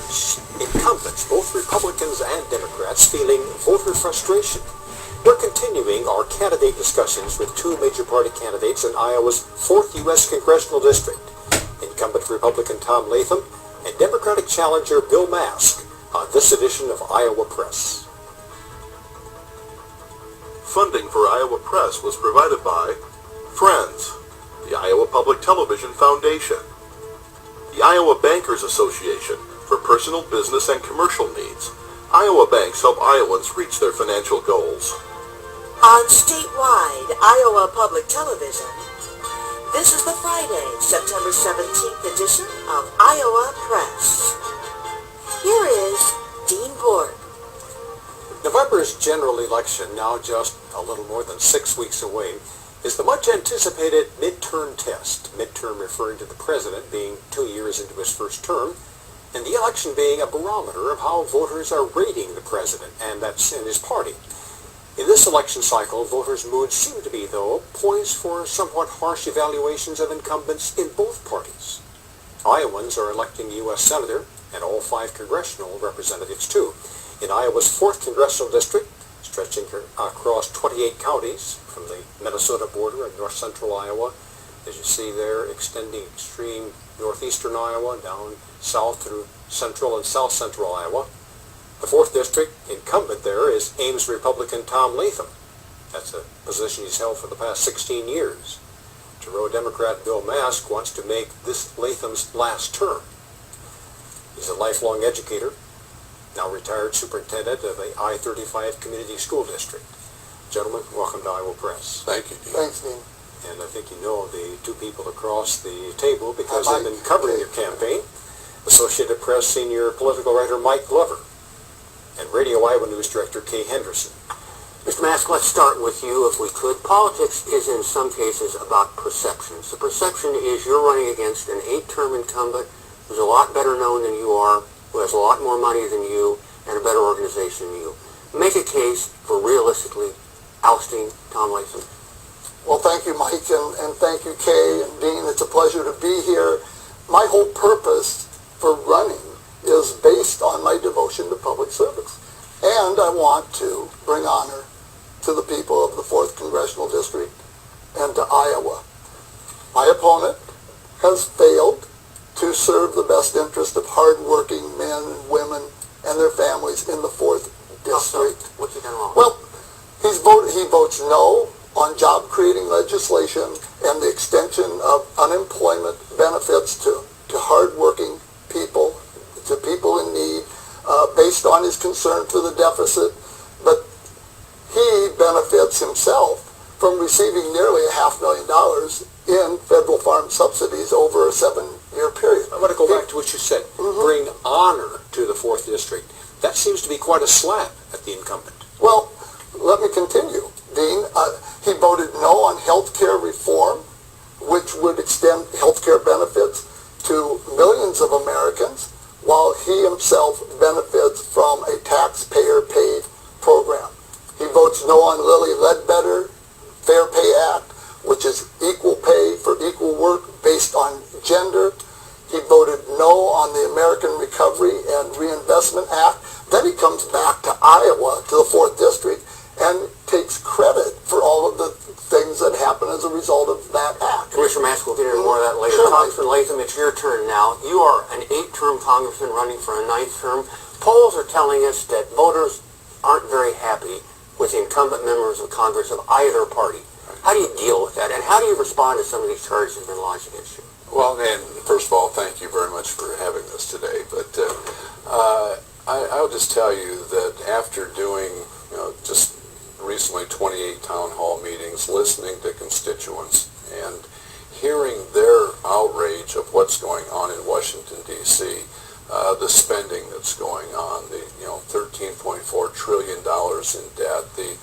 voters, incumbents, both Republicans and Democrats, feeling voter frustration. We're continuing our candidate discussions with two major party candidates in Iowa's 4th U.S. Congressional District, incumbent Republican Tom Latham and Democratic challenger Bill Mask, on this edition of Iowa Press. Funding for Iowa Press was provided by Friends, the Iowa Public Television Foundation, the Iowa Bankers Association for personal, business, and commercial needs. Iowa banks help Iowans reach their financial goals. On statewide Iowa Public Television, this is the Friday, September 17th edition of Iowa Press. Here is Dean Borg. November's general election, now just a little more than 6 weeks away, is the much-anticipated midterm test. Midterm referring to the president being 2 years into his first term, and the election being a barometer of how voters are rating the president, and that's in his party. In this election cycle, voters' moods seem to be, though, poised for somewhat harsh evaluations of incumbents in both parties. Iowans are electing U.S. Senator and all 5 congressional representatives, too. In Iowa's 4th Congressional District, stretching across 28 counties from the Minnesota border in north-central Iowa, as you see there, extending extreme northeastern Iowa down south through central and south-central Iowa. The 4th District, incumbent there is Ames Republican Tom Latham. That's a position he's held for the past 16 years. Truro Democrat Bill Mask wants to make this Latham's last term. He's a lifelong educator, now retired superintendent of the I-35 Community School District. Gentlemen, welcome to Iowa Press. Thank you, Dean. Thanks, Dean. And I think you know the two people across the table because they've been covering your campaign. Associated Press senior political writer Mike Glover and Radio Iowa News Director Kay Henderson. Mr. Mask, let's start with you if we could. Politics is in some cases about perceptions. The perception is you're running against an 8-term incumbent who's a lot better known than you are, who has a lot more money than you, and a better organization than you. Make a case for realistically ousting Tom Latham. Well, thank you, Mike, and thank you, Kay and Dean. It's a pleasure to be here. My whole purpose for running is based on my devotion to public service. And I want to bring honor to the people of the 4th Congressional District and to Iowa. My opponent has failed to serve the best interest of hard-working men and women and their families in the 4th District. What's he done wrong? Well, he votes no on job-creating legislation and the extension of unemployment benefits to hard-working people, to people in need, based on his concern for the deficit. But he benefits himself from receiving nearly $500,000 in federal farm subsidies over a 7-year period. I want to go back to what you said. Bring honor to the 4th District. That seems to be quite a slap at the incumbent. Well, let me continue, Dean. He voted no on health care reform, which would extend health care benefits to millions of Americans, while he himself benefits from a taxpayer-paid program. He votes no on Lilly Ledbetter Fair Pay Act, which is equal pay for equal work based on gender. He voted no on the American Recovery and Reinvestment Act. Then he comes back to Iowa, to the 4th District, and takes credit for all of the things that happen as a result of that act. Commissioner Mask, we'll get into more of that later. Sure. Congressman Latham, it's your turn now. You are an 8-term congressman running for a 9th term. Polls are telling us that voters aren't very happy with the incumbent members of Congress of either party. How do you deal with that, and how do you respond to some of these charges that have been lodged against you? Well, and first of all, thank you very much for having this today. But I'll just tell you that after doing, just recently 28 town hall meetings, listening to constituents and hearing their outrage of what's going on in Washington, D.C., the spending that's going on, the $13.4 trillion in debt, the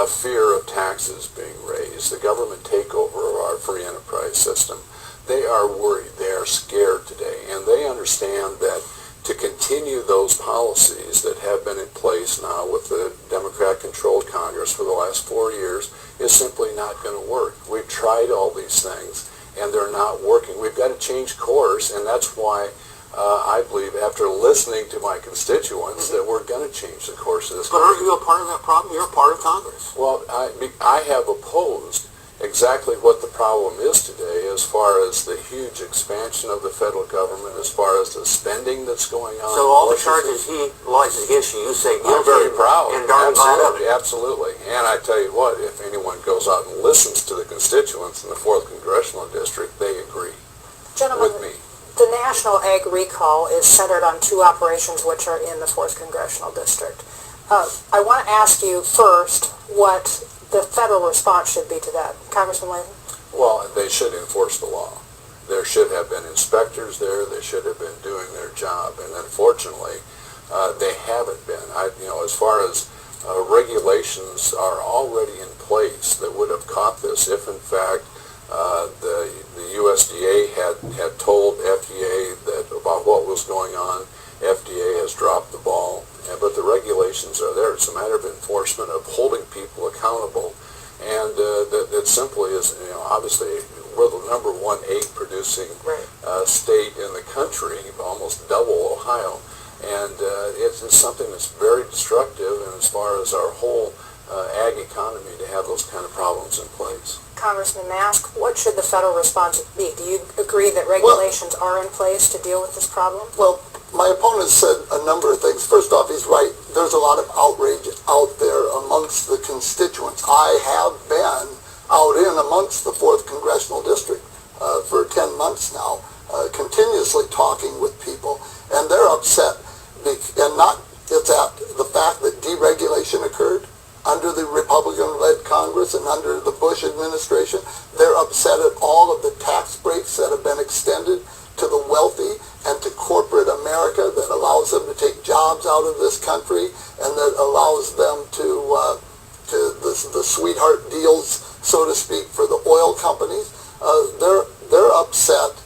fear of taxes being raised, the government takeover of our free enterprise system. They are worried. They are scared today, and they understand that to continue those policies that have been in place now with the Democrat-controlled Congress for the last 4 years is simply not going to work. We've tried all these things, and they're not working. We've got to change course, and that's why I believe, after listening to my constituents, that we're going to change the course of this But aren't you a part of that problem? You're a part of Congress. Well, I have opposed exactly what the problem is today as far as the huge expansion of the federal government, as far as the spending that's going on. So all the charges he lodges against you, you say guilty. I'm very proud. And darn glad of it. Absolutely. And I tell you what, if anyone goes out and listens to the constituents in the 4th Congressional District, they agree Gentlemen, with me. the National Ag Recall is centered on 2 operations which are in the 4th Congressional District. I want to ask you first what the federal response should be to that. Congressman Latham? Well, they should enforce the law. There should have been inspectors there. They should have been doing their job. And unfortunately, they haven't been. As far as regulations are already in place that would have caught this if, in fact, the USDA had told FDA that about what was going on. FDA has dropped the ball, but the regulations are there. It's a matter of enforcement, of holding people accountable, and that simply is, obviously we're the number 1 egg producing state in the country, almost double Ohio, and it's something that's very destructive, and as far as our whole ag economy, to have those kind of problems in place. Congressman Mask, what should the federal response be? Do you agree that regulations are in place to deal with this problem? Well, my opponent said a number of things. First off, he's right. There's a lot of outrage out there amongst the constituents. I have been out in amongst the 4th Congressional District for 10 months now, continuously talking with people, and they're upset. It's at the fact that deregulation occurred under the Republican-led Congress and under the Bush administration. They're upset at all of the tax breaks that have been extended to the wealthy and to corporate America that allows them to take jobs out of this country and that allows them to the sweetheart deals, so to speak, for the oil companies. They're upset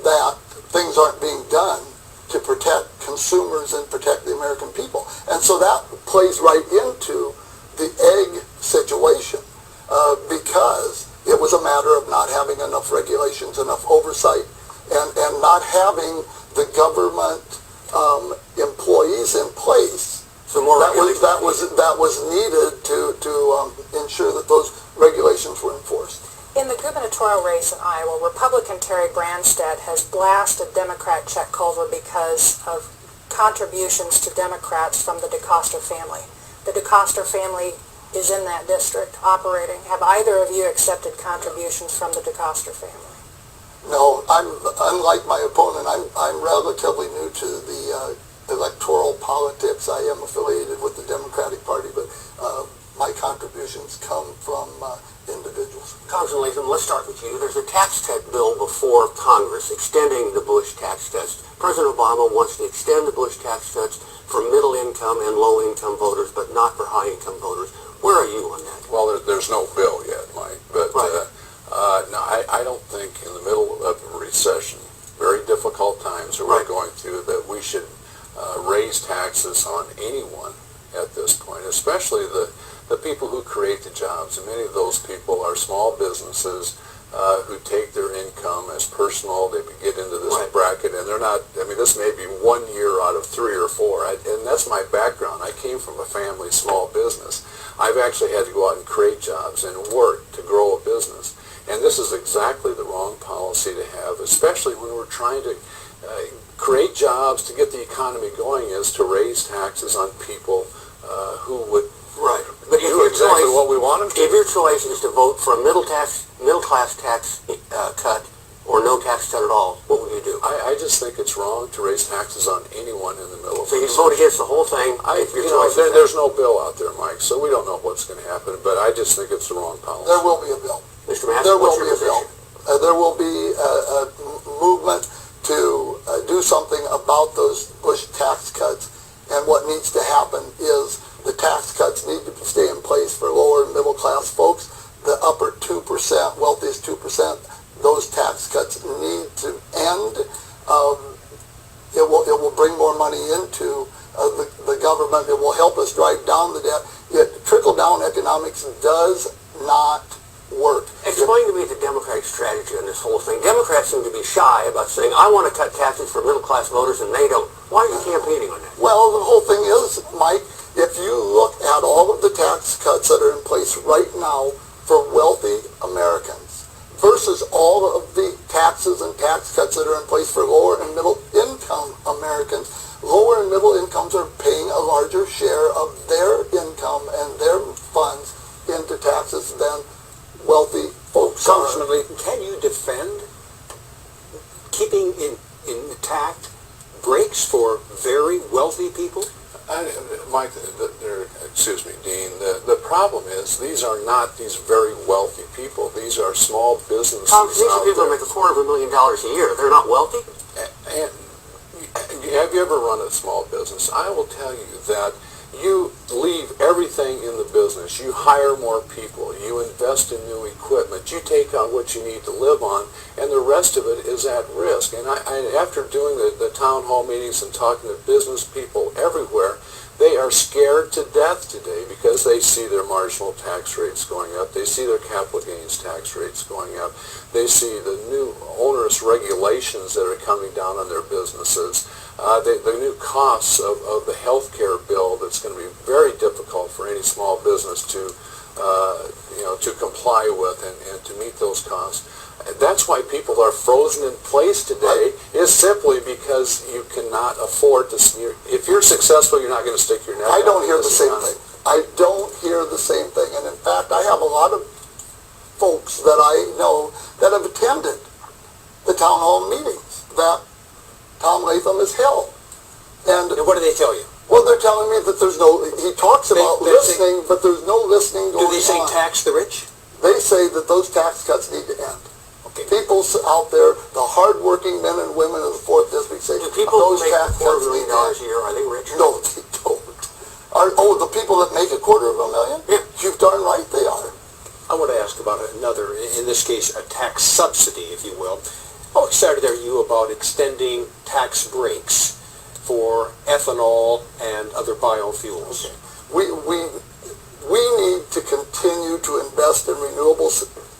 that things aren't being done to protect consumers and protect the American people. And so that plays right into the egg situation because it was a matter of not having enough regulations, enough oversight, and not having the government employees in place. So more that was needed to ensure that those regulations were enforced. In the gubernatorial race in Iowa, Republican Terry Branstad has blasted Democrat Chet Culver because of contributions to Democrats from the DeCoster family. The DeCoster family is in that district operating. Have either of you accepted contributions from the DeCoster family? No, unlike my opponent, I'm relatively new to the electoral politics. I am affiliated with the Democratic Party, but my contributions come from individuals. Congressman Latham, let's start with you. There's a tax cut bill before Congress extending the Bush tax cuts. President Obama wants to extend the Bush tax cuts for middle-income and low-income voters, but not for high-income voters. Where are you on that? Well, there's no bill yet, Mike, but no, I don't think in the middle of a recession, very difficult times that we're going through, that we should raise taxes on anyone at this point, especially the people who create the jobs. And many of those people are small businesses who take their income as personal. They get into this bracket, and they're not, this may be 1 year out of 3 or 4, and that's my background. I came from a family small business. I've actually had to go out and create jobs and work to grow a business. And this is exactly the wrong policy to have, especially when we're trying to create jobs to get the economy going, is to raise taxes on people who would But if do your exactly choice, what we want them to. if your choice is to vote for a middle class tax cut or no tax cut at all, what would you do? I just think it's wrong to raise taxes on anyone in the middle of So you vote against the whole thing if your choice is there's no bill out there, Mike, so we don't know what's going to happen, but I just think it's the wrong policy. There will be a bill. Mr. Master, There what's will your be a bill. position? There will be a movement to do something about those Bush tax cuts, and what needs to happen is the tax cuts need to stay in place for lower and middle class folks. The upper 2%, wealthiest 2%, those tax cuts need to end. It will bring more money into the government. It will help us drive down the debt. Yet trickle-down economics does not work. Explain to me the Democratic strategy on this whole thing. Democrats seem to be shy about saying, I want to cut taxes for middle-class voters, and they don't. Why are you campaigning on that? Well, the whole thing is, Mike, if you look at all of the tax cuts that are in place right now for wealthy Americans versus all of the taxes and tax cuts that are in place for lower and middle income Americans, lower and middle incomes are paying a larger share of their income and their funds into taxes than wealthy folks are. Congressman Latham, can you defend keeping intact breaks for very wealthy people? Mike, excuse me, Dean, the problem is these are not these very wealthy people. These are small businesses These are out people there. that make $250,000 a year. They're not wealthy? And have you ever run a small business? I will tell you that you leave everything in the business. You hire more people. You invest in new equipment. You take on what you need to live on, and the rest of it is at risk. And after doing the town hall meetings and talking to business people everywhere, they are scared to death today because they see their marginal tax rates going up. They see their capital gains tax rates going up. They see the new onerous regulations that are coming down on their businesses. The new costs of the health care bill that's going to be very difficult for any small business to comply with and to meet those costs. That's why people are frozen in place today, is simply because you cannot afford to. If you're successful, you're not going to stick your neck out. I don't hear the same thing. I don't hear the same thing. And in fact, I have a lot of folks that I know that have attended the town hall meetings that Tom Latham has held. And what do they tell you? well, they're telling me that there's no, he talks about listening, but there's no listening going on. Do they say tax the rich? They say that those tax cuts need to end. Okay. People out there, the hardworking men and women of the 4th District say Do people who those make tax cuts $250,000 need to a end. year, are they rich? No, they don't. The people that make $250,000? Yeah. You're darn right they are. I want to ask about another, in this case, a tax subsidy, if you will. How excited are you about extending tax breaks for ethanol and other biofuels? We need to continue to invest in renewable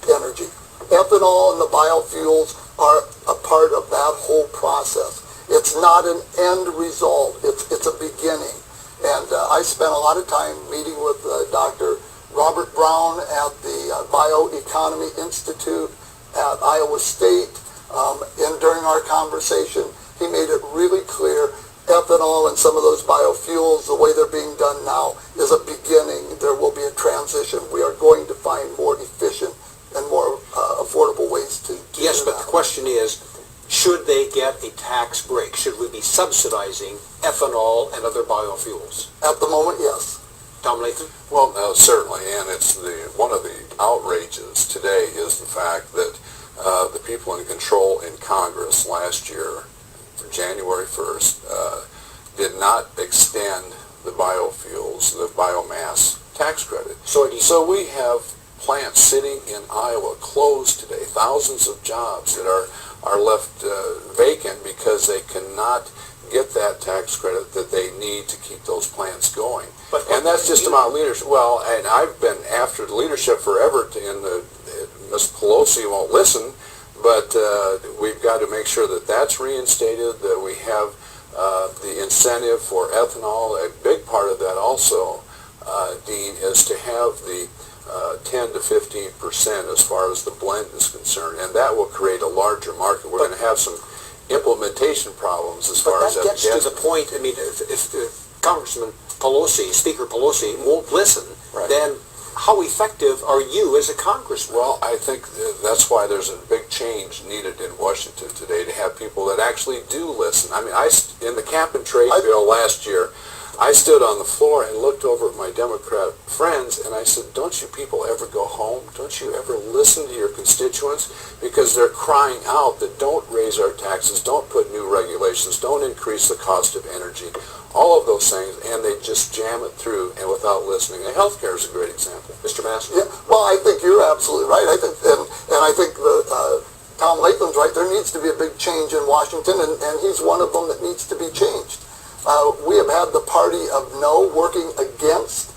energy. Ethanol and the biofuels are a part of that whole process. It's not an end result. It's a beginning. And I spent a lot of time meeting with Dr. Robert Brown at the Bioeconomy Institute at Iowa State. And during our conversation, he made it really clear ethanol and some of those biofuels, the way they're being done now, is a beginning. There will be a transition. We are going to find more efficient and more affordable ways to Yes, do but that. the question is, should they get a tax break? Should we be subsidizing ethanol and other biofuels? At the moment, yes. Tom Latham? Well, certainly, and it's one of the outrages today is the fact that the people in control in Congress last year, for January 1st, did not extend the biofuels, the biomass tax credit. So we have plants sitting in Iowa closed today, thousands of jobs that are left vacant because they cannot get that tax credit that they need to keep those plants going. And that's just about leadership. Well, and I've been after the leadership forever, Ms. Pelosi won't listen, but we've got to make sure that that's reinstated, that we have the incentive for ethanol. A big part of that also, Dean, is to have the 10 to 15% as far as the blend is concerned, and that will create a larger market. We're going to have some implementation problems as far as that gets to the point. I mean, if Congressman Pelosi, Speaker Pelosi, won't listen, Right. then how effective are you as a congressman? Well, I think that's why there's a big change needed in Washington today, to have people that actually do listen. I mean, in the cap and trade bill last year, I stood on the floor and looked over at my Democrat friends and I said, don't you people ever go home? Don't you ever listen to your constituents? Because they're crying out that don't raise our taxes, don't put new regulations, don't increase the cost of energy, all of those things, and they just jam it through and without listening. And healthcare is a great example. Mr. Massey? Yeah, well, I think you're absolutely right. I think, and I think Tom Latham's right. There needs to be a big change in Washington, and he's one of them that needs to be changed. We have had the party of no working against